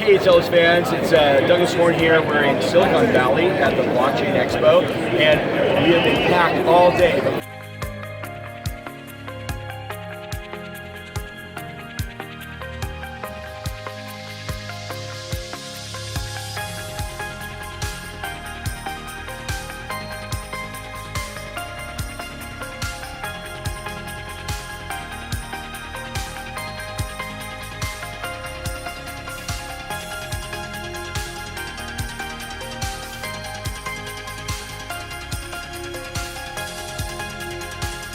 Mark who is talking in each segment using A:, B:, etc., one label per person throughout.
A: Hey Telos fans, it's Douglas Horn here. We're in Silicon Valley at the Blockchain Expo, and we have been packed all day.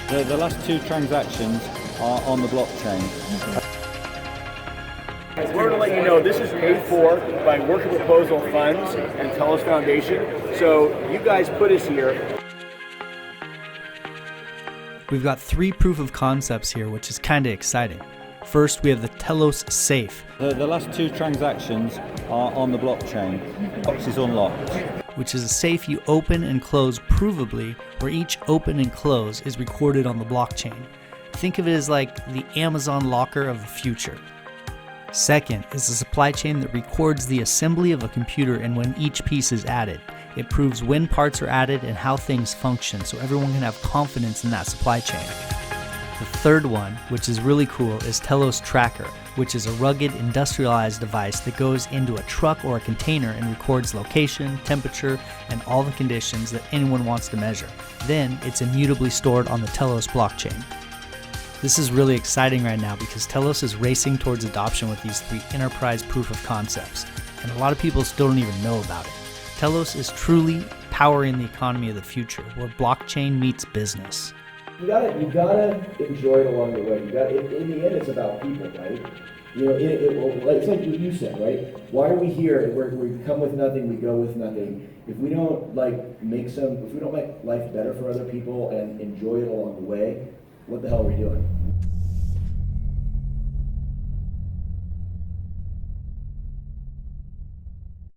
B: The last two transactions are on the blockchain.
A: We're going to let you know this is paid for by Worker Proposal Funds and Telos Foundation. So you guys put us here.
C: We've got 3 proof of concepts here, which is kind of exciting. First, we have the Telos safe.
B: The last two transactions are on the blockchain. Box is unlocked.
C: Which is a safe you open and close provably, where each open and close is recorded on the blockchain. Think of it as like the Amazon locker of the future. Second is a supply chain that records the assembly of a computer and when each piece is added. It proves when parts are added and how things function, so everyone can have confidence in that supply chain. The third one, which is really cool, is Telos Tracker, which is a rugged, industrialized device that goes into a truck or a container and records location, temperature, and all the conditions that anyone wants to measure. Then it's immutably stored on the Telos blockchain. This is really exciting right now because Telos is racing towards adoption with these 3 enterprise proof of concepts, and a lot of people still don't even know about it. Telos is truly powering the economy of the future, where blockchain meets business.
D: You gotta enjoy it along the way. In the end, it's about people, right? You know, it's like what you said, right? Why are we here? We come with nothing, we go with nothing. If we don't make life better for other people and enjoy it along the way, what the hell are we doing?